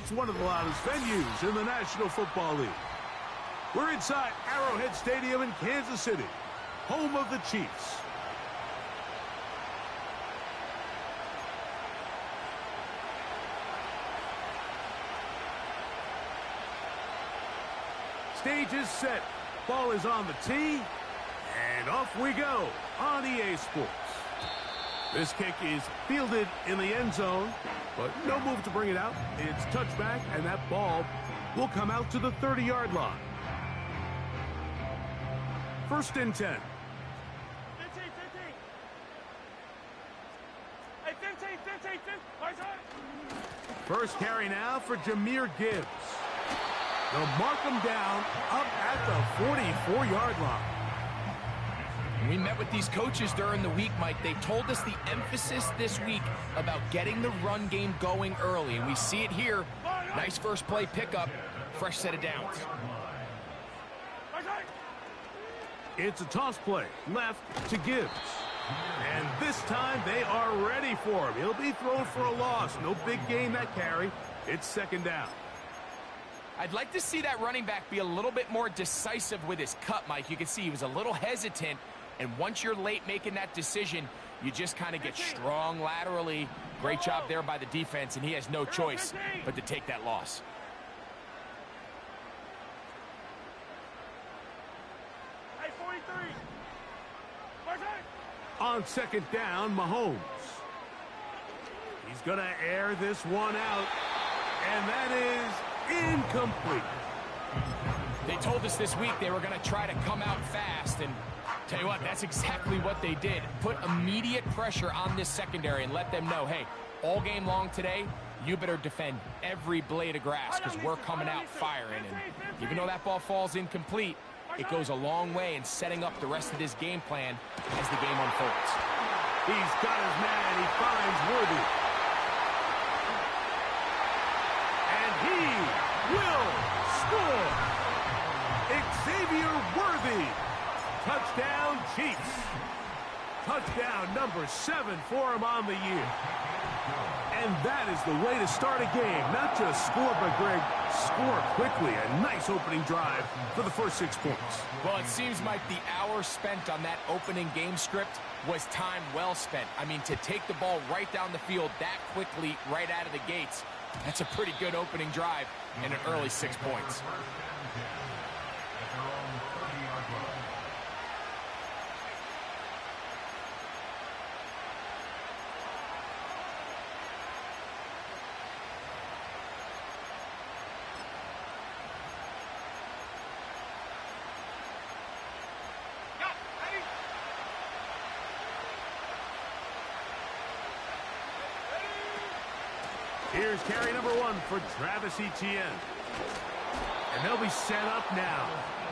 It's one of the loudest venues in the National Football League. We're inside Arrowhead Stadium in Kansas City, home of the Chiefs. Stage is set. Ball is on the tee. And off we go on EA Sports. This kick is fielded in the end zone, but no move to bring it out. It's touchback, and that ball will come out to the 30-yard line. 1st and 10. 15, 15. Hey, 15, 15, 15. Right side. First carry now for Jahmyr Gibbs. They'll mark him down up at the 44-yard line. We met with these coaches during the week, Mike. They told us the emphasis this week about getting the run game going early, and we see it here. Nice first play pickup, fresh set of downs. It's a toss play, left to Gibbs. And this time they are ready for him. He'll be thrown for a loss. No big gain that carry. It's 2nd down. I'd like to see that running back be a little bit more decisive with his cut, Mike. You can see he was a little hesitant, and once you're late making that decision, you just kind of get strong laterally. Great job there by the defense, and he has no choice but to take that loss. Hey, 43. On 2nd down, Mahomes. He's going to air this one out, and that is incomplete. They told us this week they were going to try to come out fast, and tell you what, that's exactly what they did. Put immediate pressure on this secondary and let them know, hey, all game long today, you better defend every blade of grass because we're coming out firing. And even though that ball falls incomplete, it goes a long way in setting up the rest of this game plan as the game unfolds. He's got his man. He finds Worthy. And he will score. Xavier Worthy. Touchdown, Chiefs. Touchdown number 7 for him on the year. And that is the way to start a game. Not just score, but, Greg, score quickly. A nice opening drive for the first 6 points. Well, it seems like the hour spent on that opening game script was time well spent. I mean, to take the ball right down the field that quickly, right out of the gates, that's a pretty good opening drive and an early 6 points. Here's carry number 1 for Travis Etienne. And they'll be set up now.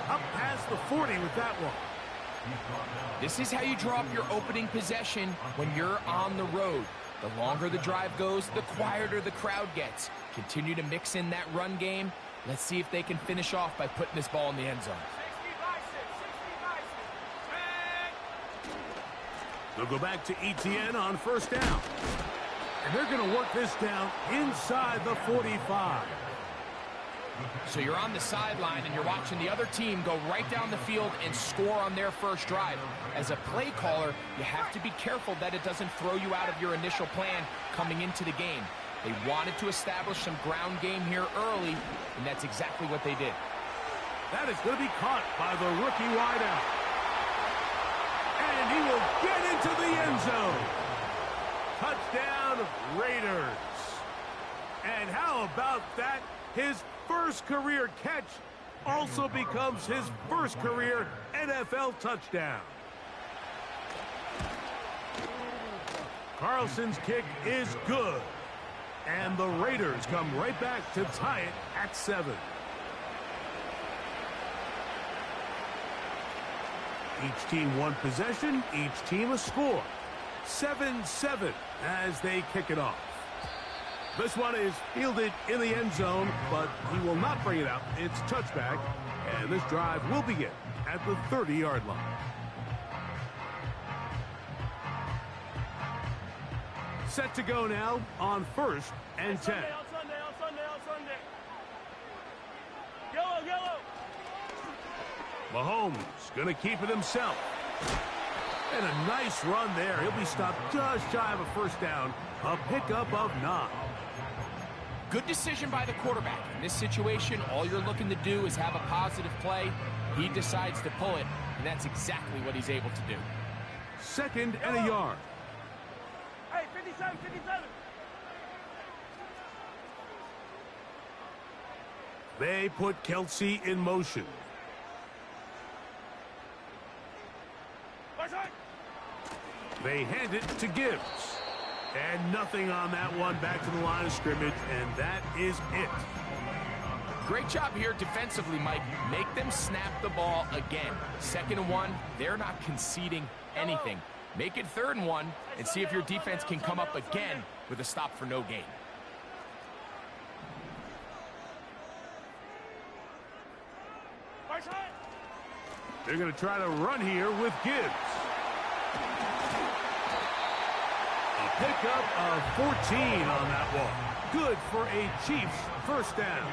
Up past the 40 with that one. This is how you draw up your opening possession when you're on the road. The longer the drive goes, the quieter the crowd gets. Continue to mix in that run game. Let's see if they can finish off by putting this ball in the end zone. They'll go back to Etienne on 1st down. And they're going to work this down inside the 45. So you're on the sideline and you're watching the other team go right down the field and score on their first drive. As a play caller, you have to be careful that it doesn't throw you out of your initial plan coming into the game. They wanted to establish some ground game here early, and that's exactly what they did. That is going to be caught by the rookie wideout. And he will get into the end zone. Touchdown, Raiders. And how about that? His first career catch also becomes his first career NFL touchdown. Carlson's kick is good. And the Raiders come right back to tie it at 7. Each team one possession, each team a score. 7-7 as they kick it off. This one is fielded in the end zone, but he will not bring it out. It's touchback, and this drive will begin at the 30-yard line. Set to go now on 1st and 10. On Sunday. Mahomes going to keep it himself. And a nice run there. He'll be stopped just shy of a first down. A pickup of 9. Good decision by the quarterback. In this situation, all you're looking to do is have a positive play. He decides to pull it, and that's exactly what he's able to do. 2nd and a yard. Hey, 57, 57. They put Kelsey in motion. Right side. They hand it to Gibbs. And nothing on that one. Back to the line of scrimmage, and that is it. Great job here defensively, Mike. Make them snap the ball again. 2nd and 1, they're not conceding anything. Make it 3rd and 1, and see if your defense can come up again with a stop for no gain. Right side. They're going to try to run here with Gibbs. A pickup of 14 on that one. Good for a Chiefs first down.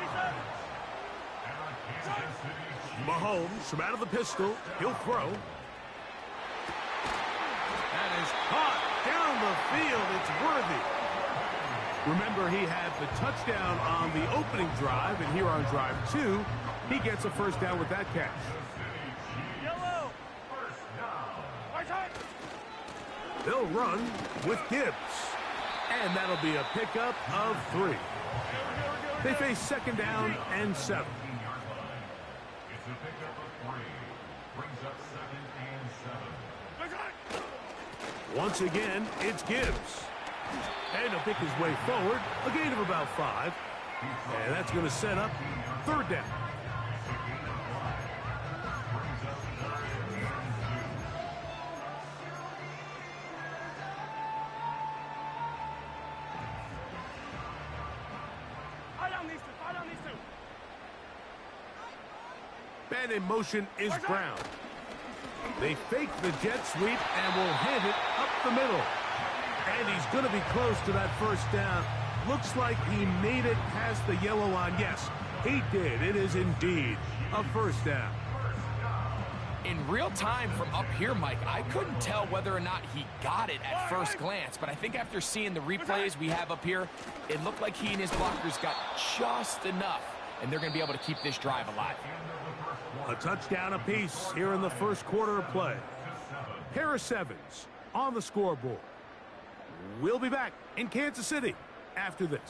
Mahomes from out of the pistol. He'll throw. That is hot down the field. It's worthy. Remember, he had the touchdown on the opening drive, and here on drive 2, he gets a first down with that catch. Yellow. Right side. They'll run with Gibbs. And that'll be a pickup of 3. They face 2nd down and 7. Once again, it's Gibbs. And he'll pick his way forward, a gain of about 5. And that's going to set up 3rd down. Man in motion is Brown. They fake the jet sweep and will hand it up the middle. And he's going to be close to that first down. Looks like he made it past the yellow line. Yes, he did. It is indeed a first down. In real time from up here, Mike, I couldn't tell whether or not he got it at first glance, but I think after seeing the replays we have up here, it looked like he and his blockers got just enough, and they're going to be able to keep this drive alive. A touchdown apiece here in the first quarter of play. Harris Evans on the scoreboard. We'll be back in Kansas City after this.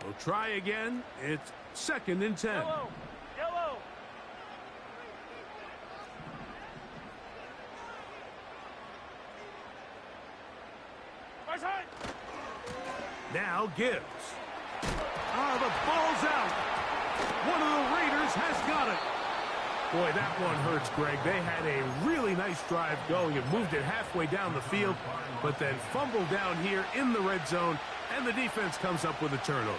We'll try again. It's 2nd and 10. Yellow. Yellow. Right side. Now Gibbs. The ball's out. One of the Raiders has got it. Boy, that one hurts, Greg. They had a really nice drive going and moved it halfway down the field, but then fumbled down here in the red zone, and the defense comes up with a turnover.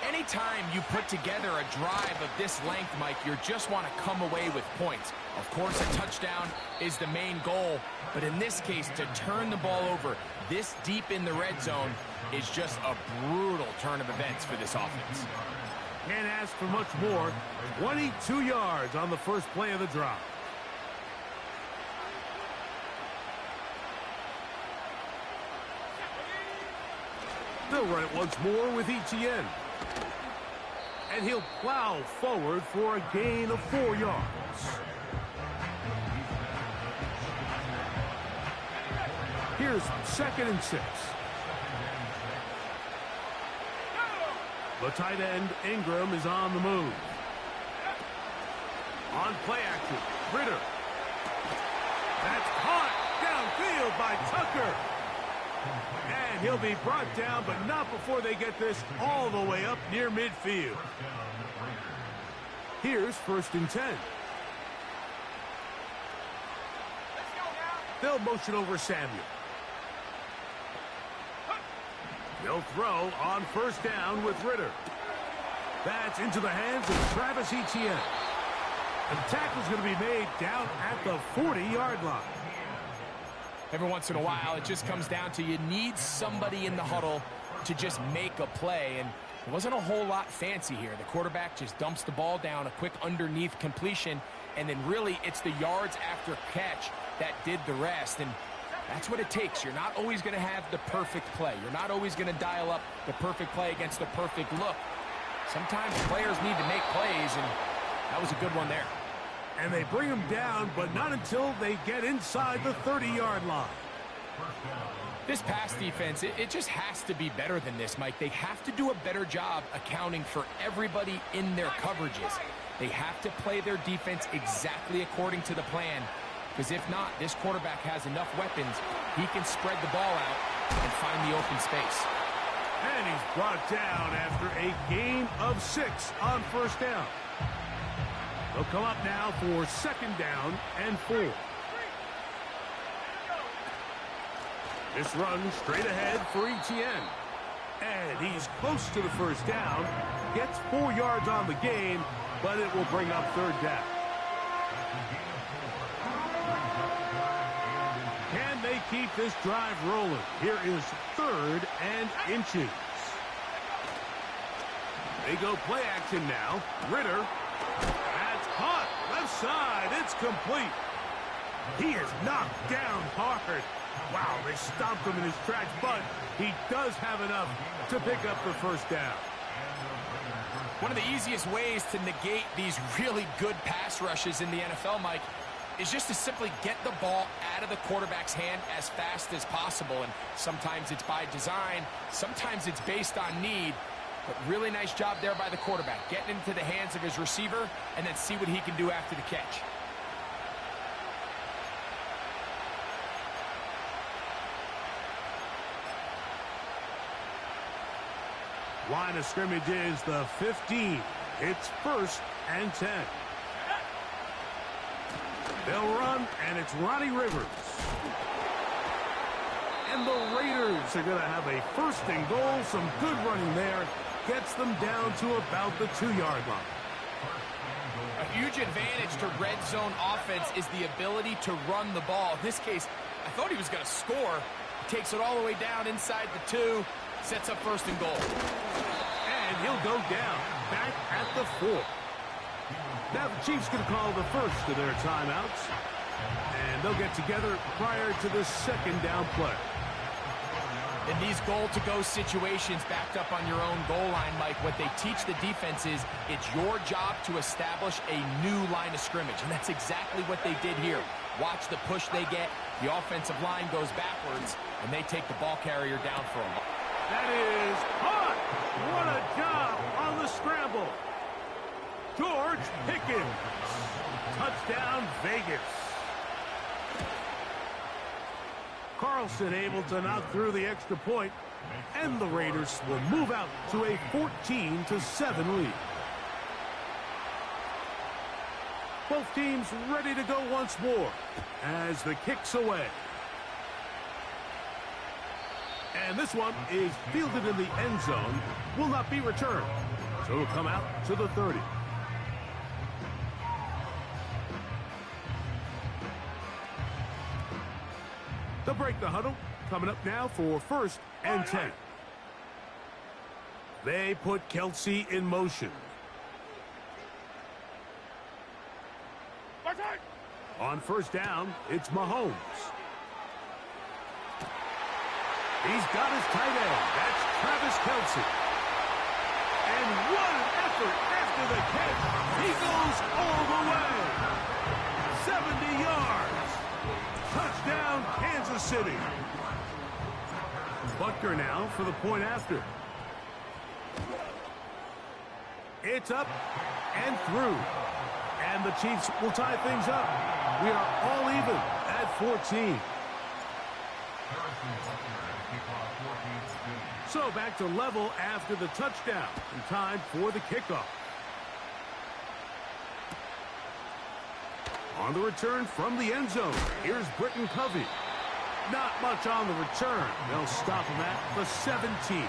Anytime you put together a drive of this length, Mike, you just want to come away with points. Of course, a touchdown is the main goal, but in this case, to turn the ball over this deep in the red zone is just a brutal turn of events for this offense. Can't ask for much more. 22 yards on the first play of the drive. They'll run it once more with Etienne. And he'll plow forward for a gain of 4 yards. Here's 2nd and 6. The tight end, Ingram, is on the move. On play action, Ritter. That's caught downfield by Tucker. And he'll be brought down, but not before they get this all the way up near midfield. Here's 1st and 10. They'll motion over Samuel. They'll throw on 1st down with Ritter. That's into the hands of Travis Etienne. And the tackle's going to be made down at the 40-yard line. Every once in a while, it just comes down to you need somebody in the huddle to just make a play. And it wasn't a whole lot fancy here. The quarterback just dumps the ball down, a quick underneath completion, and then really it's the yards after catch that did the rest. And that's what it takes. You're not always going to have the perfect play. You're not always going to dial up the perfect play against the perfect look. Sometimes players need to make plays, and that was a good one there. And they bring him down, but not until they get inside the 30-yard line. This pass defense, it just has to be better than this, Mike. They have to do a better job accounting for everybody in their coverages. They have to play their defense exactly according to the plan, because if not, this quarterback has enough weapons. He can spread the ball out and find the open space. And he's brought down after a gain of 6 on first down. They'll come up now for second down and 4. This run straight ahead for Etienne. And he's close to the first down. Gets 4 yards on the gain, but it will bring up third down. Can they keep this drive rolling? Here is 3rd and inches. They go play action now. Ritter. That's caught. Left side. It's complete. He is knocked down hard. Wow, they stomped him in his tracks, but he does have enough to pick up the first down. One of the easiest ways to negate these really good pass rushes in the NFL, Mike, is just to simply get the ball out of the quarterback's hand as fast as possible. And sometimes it's by design, sometimes it's based on need. But really nice job there by the quarterback, getting into the hands of his receiver and then see what he can do after the catch. Line of scrimmage is the 15. It's 1st and 10. They'll run, and it's Ronnie Rivers. And the Raiders are going to have a 1st and goal. Some good running there. Gets them down to about the 2-yard line. A huge advantage to red zone offense is the ability to run the ball. In this case, I thought he was going to score. He takes it all the way down inside the 2, sets up 1st and goal. And he'll go down, back at the 4. Now the Chiefs going to call the first of their timeouts. And they'll get together prior to the 2nd down play. In these goal-to-go situations backed up on your own goal line, Mike, what they teach the defense is it's your job to establish a new line of scrimmage, and that's exactly what they did here. Watch the push they get. The offensive line goes backwards, and they take the ball carrier down for a loss. That is caught. What a job on the scramble. George Pickens. Touchdown, Vegas. Carlson able to knock through the extra point, and the Raiders will move out to a 14-7 lead. Both teams ready to go once more as the kick's away. And this one is fielded in the end zone, will not be returned. So it'll come out to the 30. They'll break the huddle. Coming up now for 1st and 10. They put Kelsey in motion. On first down, it's Mahomes. He's got his tight end. That's Travis Kelsey. And what an effort after the catch. He goes all the way. 70 yards. Touchdown, Kansas City. Butker now for the point after. It's up and through. And the Chiefs will tie things up. We are all even at 14. So back to level after the touchdown. And time for the kickoff. On the return from the end zone, here's Britton Covey. Not much on the return. They'll stop him at the 17.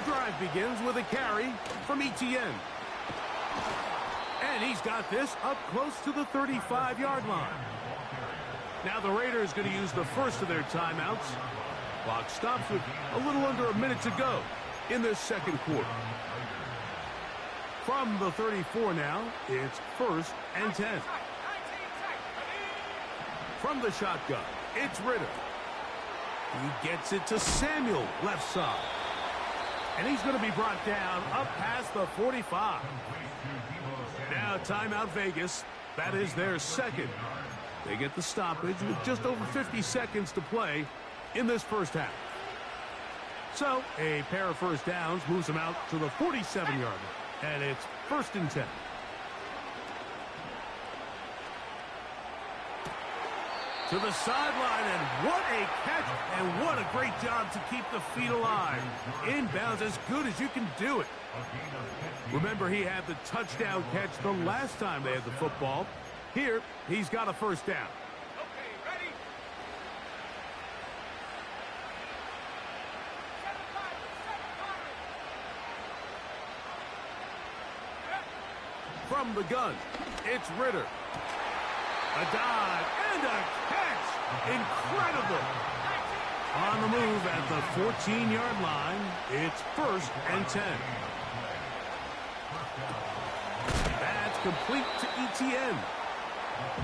drive begins with a carry from Etienne. And he's got this up close to the 35-yard line. Now the Raiders going to use the first of their timeouts. Clock stops with a little under a minute to go in this second quarter. From the 34 now, it's 1st and 10. From the shotgun, it's Ridder. He gets it to Samuel, left side. And he's going to be brought down up past the 45. Now timeout Vegas. That is their second. They get the stoppage with just over 50 seconds to play in this first half. So a pair of first downs moves them out to the 47-yard line. And it's 1st and 10. To the sideline, and what a catch, and what a great job to keep the feet alive. Inbounds as good as you can do it. Remember, he had the touchdown catch the last time they had the football. Here, he's got a first down. Okay, ready? From the gun, it's Ridder. A dive and a catch. Incredible. On the move at the 14-yard line, it's 1st and 10. That's complete to Etienne.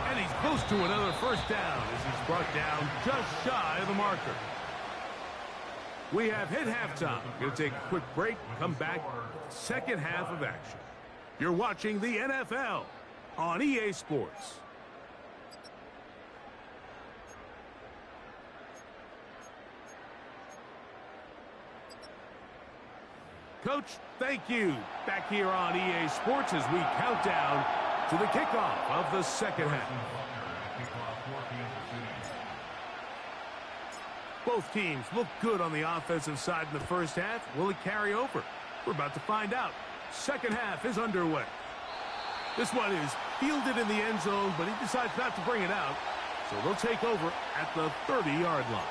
And he's close to another first down as he's brought down just shy of the marker. We have hit halftime. Going to take a quick break, come back, second half of action. You're watching the NFL on EA Sports. Coach, thank you. Back here on EA Sports as we count down to the kickoff of the second half. Both teams look good on the offensive side in the first half. Will it carry over? We're about to find out. Second half is underway. This one is fielded in the end zone, but he decides not to bring it out. So they'll take over at the 30-yard line.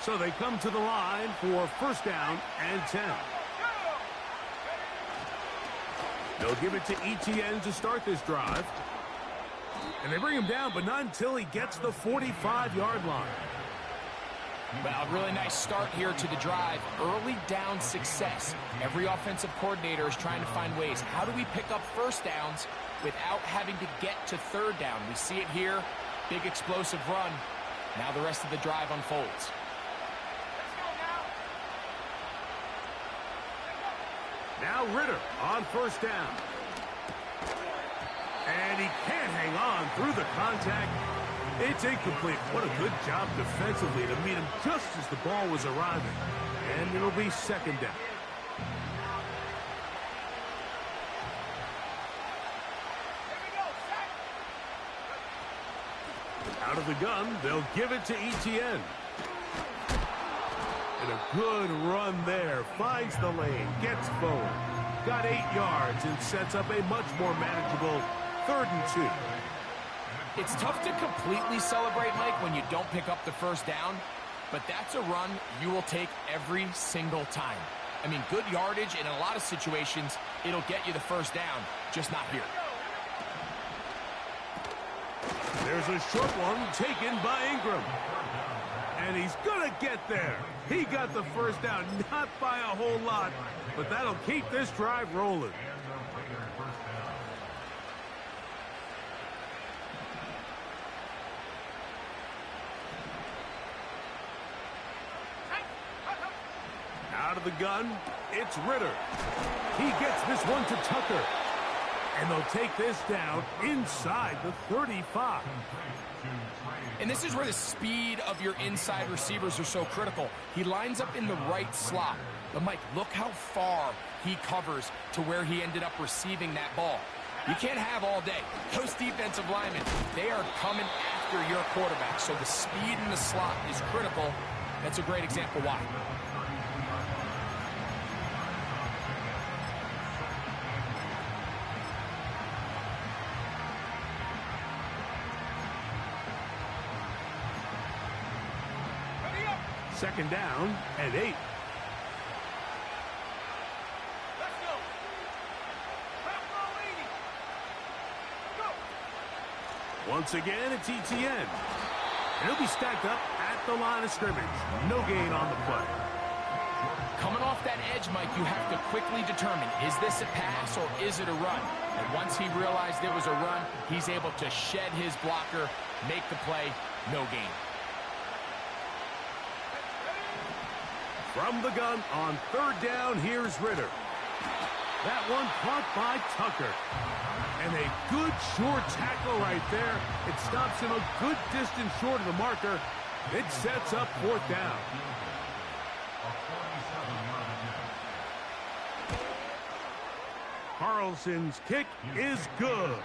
So they come to the line for first down and 10. They'll give it to Etienne to start this drive. And they bring him down, but not until he gets the 45-yard line. Well, a really nice start here to the drive. Early down success. Every offensive coordinator is trying to find ways. How do we pick up first downs without having to get to third down? We see it here. Big explosive run. Now the rest of the drive unfolds. Now Ridder on first down. And he can't hang on through the contact. It's incomplete. What a good job defensively to meet him just as the ball was arriving. And it'll be second down. Out of the gun, they'll give it to Etienne. And a good run there. Finds the lane. Gets forward. Got 8 yards and sets up a much more manageable 3rd and 2. It's tough to completely celebrate, Mike, when you don't pick up the first down. But that's a run you will take every single time. I mean, good yardage, and in a lot of situations, it'll get you the first down. Just not here. There's a short one taken by Ingram. And he's going to get there. He got the first down, not by a whole lot, but that'll keep this drive rolling. Out of the gun, it's Ridder. He gets this one to Tucker. And they'll take this down inside the 35. And this is where the speed of your inside receivers are so critical. He lines up in the right slot. But, Mike, look how far he covers to where he ended up receiving that ball. You can't have all day. Those defensive linemen, they are coming after your quarterback. So the speed in the slot is critical. That's a great example why. Second down and 8. Let's go. Half row 80. Go. Once again, it's ETN. And he'll be stacked up at the line of scrimmage. No gain on the play. Coming off that edge, Mike, you have to quickly determine, is this a pass or is it a run? And once he realized it was a run, he's able to shed his blocker, make the play, no gain. From the gun on third down, here's Ritter. That one caught by Tucker. And a good short tackle right there. It stops him a good distance short of the marker. It sets up fourth down. Carlson's kick is good.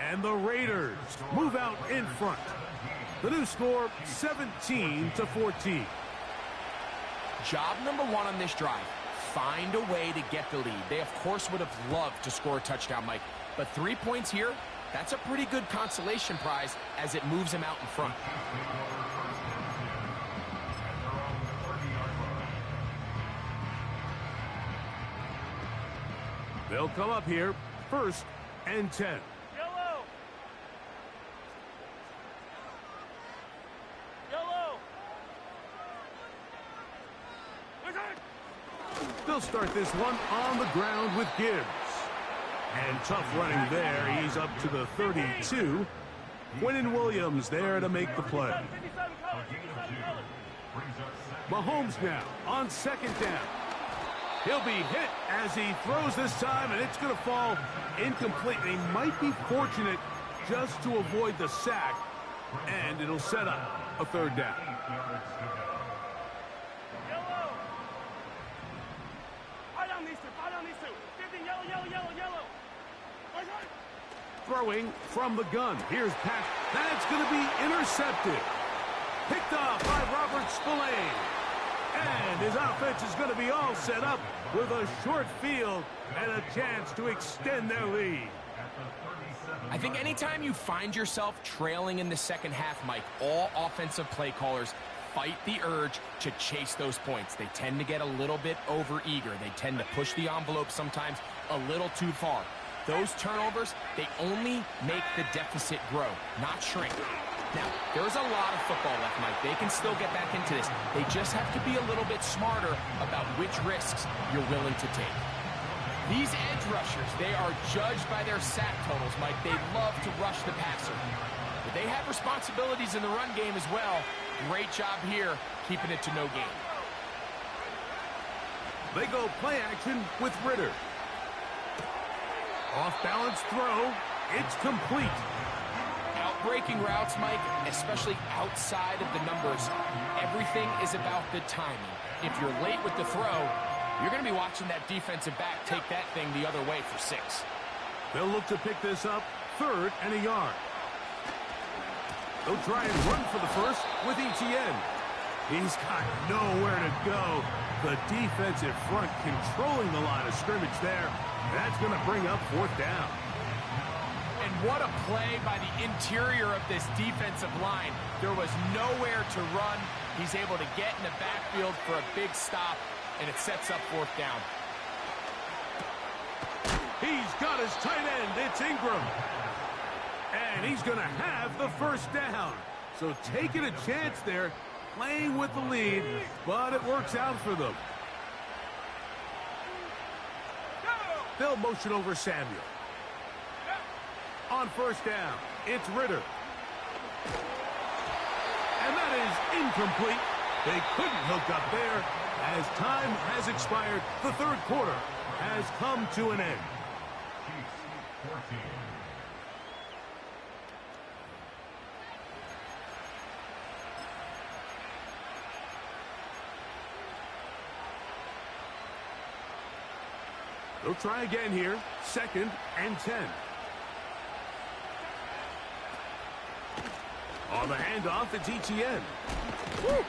And the Raiders move out in front. The new score, 17-14. Job number one on this drive, find a way to get the lead. They, of course, would have loved to score a touchdown, Mike. But 3 points here, that's a pretty good consolation prize as it moves them out in front. They'll come up here, 1st and 10. Yellow. Yellow. They'll start this one on the ground with Gibbs. And tough running there. He's up to the 32. Quinnen Williams there to make the play. 57 colors. 57 colors. Mahomes now on second down. He'll be hit as he throws this time, and it's going to fall incomplete. He might be fortunate just to avoid the sack, and it'll set up a third down. Yellow. Fight on these two. Fight on these two. 15, yellow, yellow, yellow, yellow. Right. Throwing from the gun. Here's Pat. That's going to be intercepted. Picked off by Robert Spillane. And his offense is going to be all set up with a short field and a chance to extend their lead. I think anytime you find yourself trailing in the second half, Mike, all offensive play callers fight the urge to chase those points. They tend to get a little bit overeager. They tend to push the envelope sometimes a little too far. Those turnovers, they only make the deficit grow, not shrink. Now, there's a lot of football left, Mike. They can still get back into this. They just have to be a little bit smarter about which risks you're willing to take. These edge rushers, they are judged by their sack totals, Mike. They love to rush the passer. But they have responsibilities in the run game as well. Great job here, keeping it to no gain. They go play action with Ritter. Off-balance throw. It's complete. Breaking routes, Mike, especially outside of the numbers, everything is about the timing. If you're late with the throw, you're going to be watching that defensive back take that thing the other way for 6. They'll look to pick this up, 3rd and a yard. They'll try and run for the first with ETN. He's got nowhere to go. The defensive front controlling the line of scrimmage there. That's going to bring up 4th down. And what a play by the interior of this defensive line. There was nowhere to run. He's able to get in the backfield for a big stop, and it sets up 4th down. He's got his tight end. It's Ingram. And he's going to have the 1st down. So taking a chance there, playing with the lead, but it works out for them. They'll motion over Samuel. On 1st down, it's Ritter. And that is incomplete. They couldn't hook up there. As time has expired, the 3rd quarter has come to an end. They'll try again here, 2nd and 10. On the handoff, it's ETN. Woo!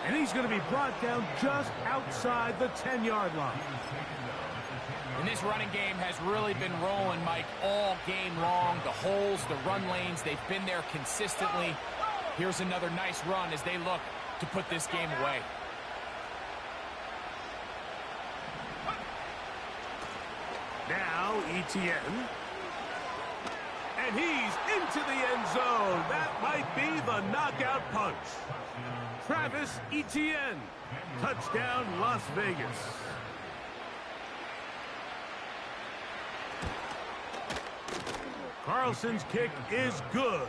And he's going to be brought down just outside the 10-yard line. And this running game has really been rolling, Mike, all game long. The holes, the run lanes, they've been there consistently. Here's another nice run as they look to put this game away. Now Etienne. And he's into the end zone. That might be the knockout punch. Travis Etienne. Touchdown, Las Vegas. Carlson's kick is good.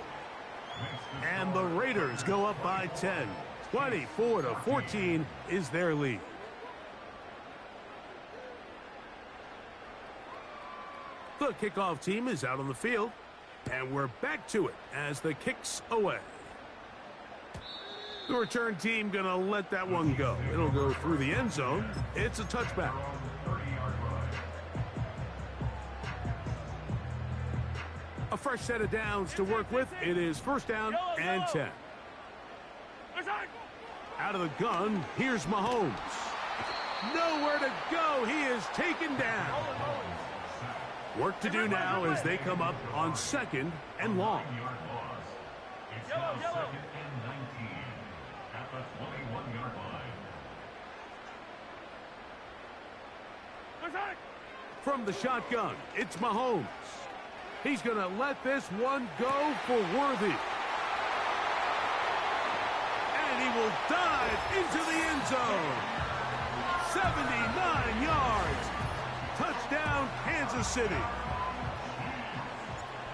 And the Raiders go up by 10. 24-14 is their lead. The kickoff team is out on the field. And we're back to it as the kick's away. The return team going to let that one go. It'll go through the end zone. It's a touchback. A fresh set of downs to work with. It is first down and 10. Out of the gun, here's Mahomes. Nowhere to go. He is taken down. Work to do now as they come up on second and long. From the shotgun, it's Mahomes. He's going to let this one go for Worthy. And he will dive into the end zone. 79 yards. Touchdown, Kansas City.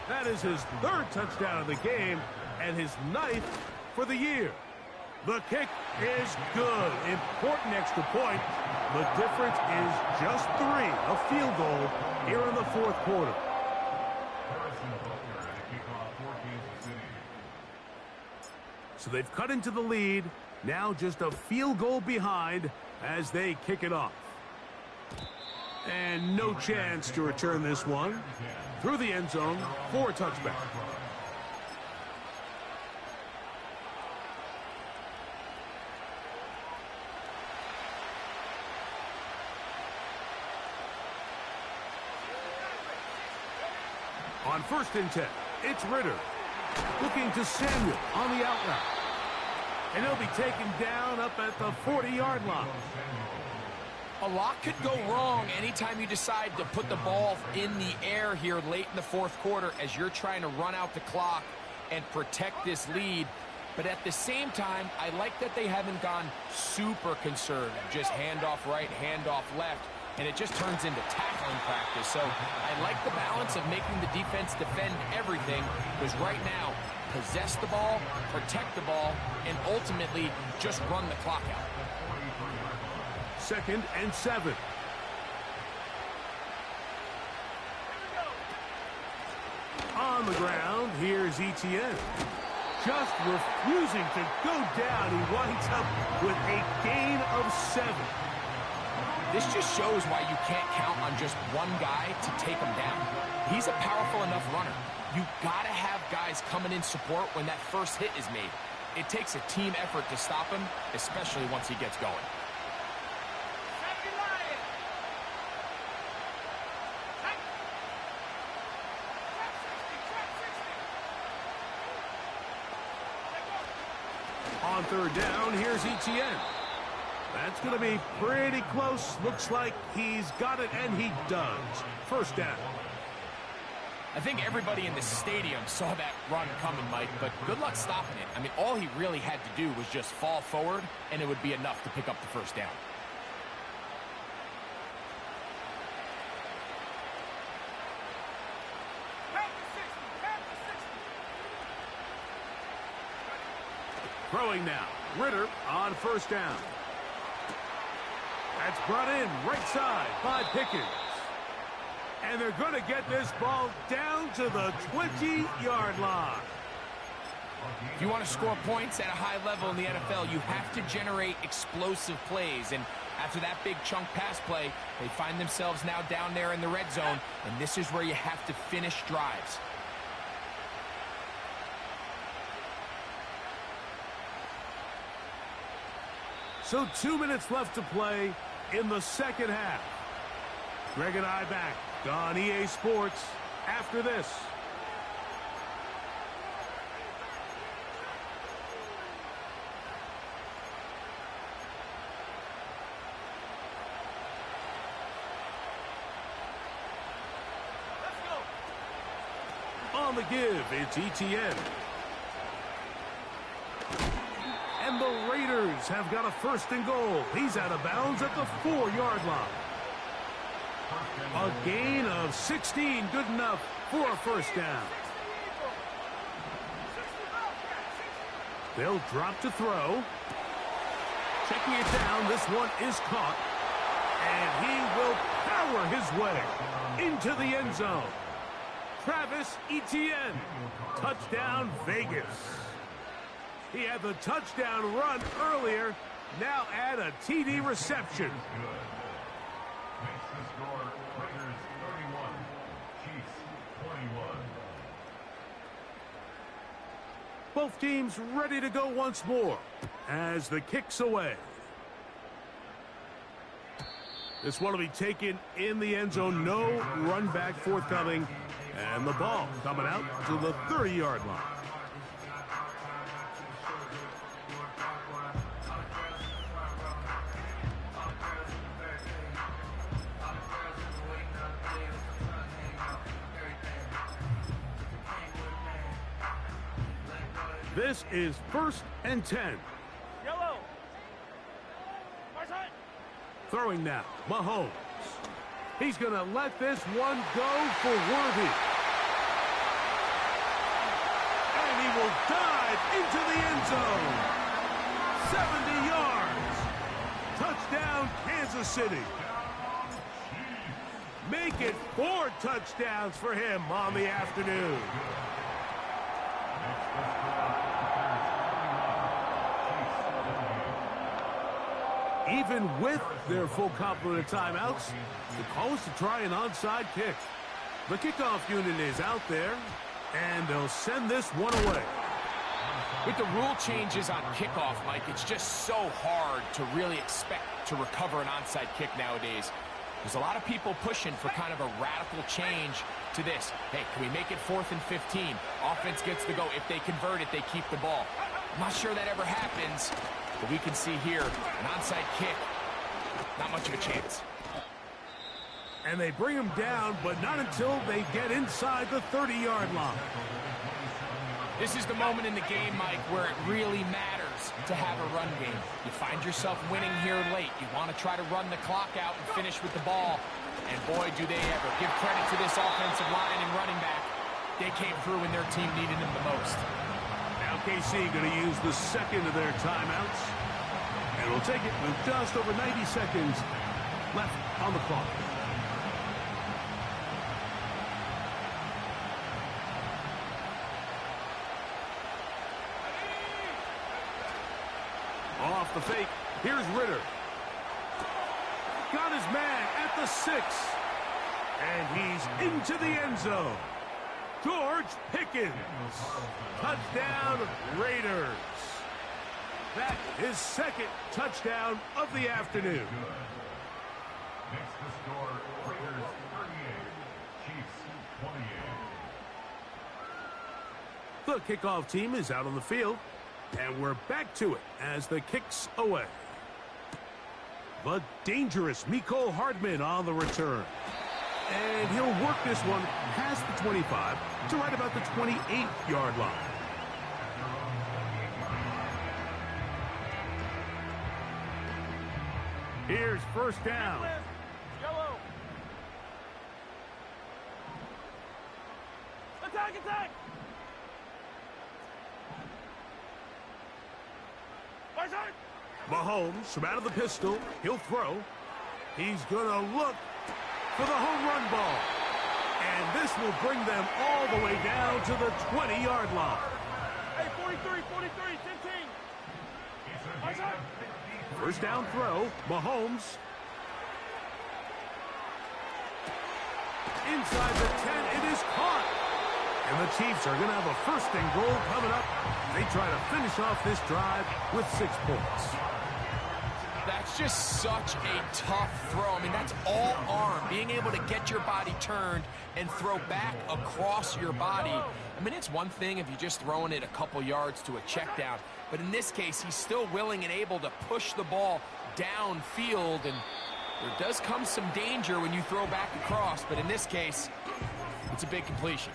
That is his third touchdown of the game and his 9th for the year. The kick is good. Important extra point. The difference is just 3, a field goal here in the fourth quarter. So they've cut into the lead. Now just a field goal behind as they kick it off. And no chance to return this one. Through the end zone for a touchback. On first and 10, it's Ritter. Looking to Samuel on the out route. And he'll be taken down up at the 40-yard line. A lot could go wrong anytime you decide to put the ball in the air here late in the fourth quarter as you're trying to run out the clock and protect this lead. But at the same time, I like that they haven't gone super conservative. Just handoff right, handoff left, and it just turns into tackling practice. So I like the balance of making the defense defend everything, because right now, possess the ball, protect the ball, and ultimately just run the clock out. Second and 7. On the ground, here's Etienne. Just refusing to go down. He winds up with a gain of 7. This just shows why you can't count on just one guy to take him down. He's a powerful enough runner. You gotta have guys coming in support when that first hit is made. It takes a team effort to stop him, especially once he gets going. On third down, here's Etienne. That's going to be pretty close. Looks like he's got it, and he does. First down. I think everybody in the stadium saw that run coming, Mike, but good luck stopping it. I mean, all he really had to do was just fall forward, and it would be enough to pick up the first down. Throwing now. Ritter on first down. That's brought in right side by Pickens. And they're going to get this ball down to the 20-yard line. If you want to score points at a high level in the NFL, you have to generate explosive plays. And after that big chunk pass play, they find themselves now down there in the red zone. And this is where you have to finish drives. So 2 minutes left to play in the second half. Greg and I back on EA Sports after this. the give, it's ETN. And the Raiders have got a first and goal. He's out of bounds at the 4-yard line. A gain of 16, good enough for a first down. They'll drop to throw. Checking it down, this one is caught. And he will power his way into the end zone. Travis Etienne, touchdown Vegas. He had the touchdown run earlier, now add a TD reception. Both teams ready to go once more as the kick's away. This one will be taken in the end zone. No run back forthcoming. And the ball coming out to the 30-yard line. This is 1st and 10. Yellow. Throwing now, Mahomes. He's going to let this one go for Worthy. And he will dive into the end zone. 70 yards. Touchdown, Kansas City. Make it 4 touchdowns for him on the afternoon. Even with their full complement of timeouts, the call is to try an onside kick. The kickoff unit is out there, and they'll send this one away. With the rule changes on kickoff, Mike, it's just so hard to really expect to recover an onside kick nowadays. There's a lot of people pushing for kind of a radical change to this. Hey, can we make it 4th and 15? Offense gets the go. If they convert it, they keep the ball. I'm not sure that ever happens, but we can see here an onside kick. Not much of a chance. And they bring him down, but not until they get inside the 30-yard line. This is the moment in the game, Mike, where it really matters to have a run game. You find yourself winning here late. You want to try to run the clock out and finish with the ball. And boy, do they ever. Give credit to this offensive line and running back. They came through when their team needed them the most. Now KC going to use the second of their timeouts. And we'll take it with just over 90 seconds left on the clock. Off the fake, here's Ritter. Got his man at the 6. And he's into the end zone. George Pickens. Touchdown, Raiders. That is second touchdown of the afternoon. Next to score, Raiders 38, Chiefs 28. The kickoff team is out on the field. And we're back to it as the kick's away. The dangerous Mecole Hardman on the return. And he'll work this one past the 25 to right about the 28-yard line. Here's first down. Yellow. Attack, attack. Mahomes from out of the pistol. He'll throw. He's going to look for the home run ball. And this will bring them all the way down to the 20-yard line. Hey, 43, 15. First down throw. Mahomes. Inside the 10, it is caught. And the Chiefs are going to have a first and goal coming up. They try to finish off this drive with 6 points. That's just such a tough throw. I mean, that's all arm. Being able to get your body turned and throw back across your body. I mean, it's one thing if you're just throwing it a couple yards to a check down. But in this case, he's still willing and able to push the ball downfield. And there does come some danger when you throw back across. But in this case, it's a big completion.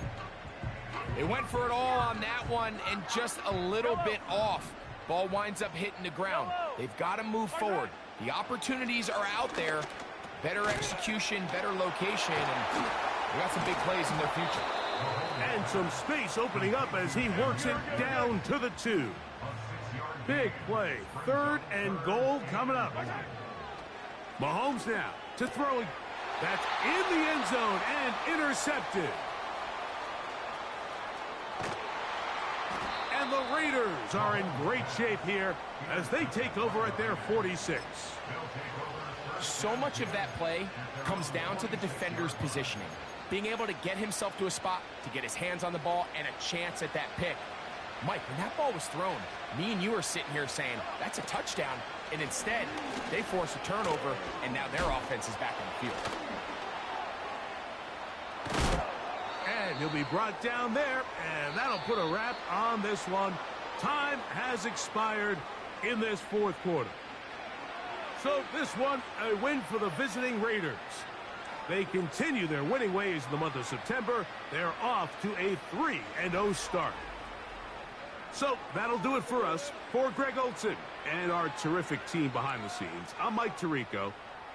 They went for it all on that one and just a little bit off. Ball winds up hitting the ground. They've got to move forward. The opportunities are out there. Better execution, better location, and we got some big plays in their future. And some space opening up as he works it down to the 2. Big play. 3rd and goal coming up. Mahomes now to throw. That's in the end zone and intercepted. And the Raiders are in great shape here as they take over at their 46. So much of that play comes down to the defender's positioning. Being able to get himself to a spot, to get his hands on the ball, and a chance at that pick. Mike, when that ball was thrown, me and you are sitting here saying, that's a touchdown. And instead, they force a turnover, and now their offense is back on the field. And he'll be brought down there, and that'll put a wrap on this one. Time has expired in this 4th quarter. So this one, a win for the visiting Raiders. They continue their winning ways in the month of September. They're off to a 3-0 start. So that'll do it for us. For Greg Olson and our terrific team behind the scenes, I'm Mike Tirico.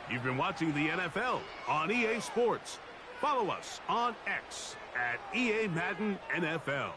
You've been watching the NFL on EA Sports. Follow us on X at EA Madden NFL.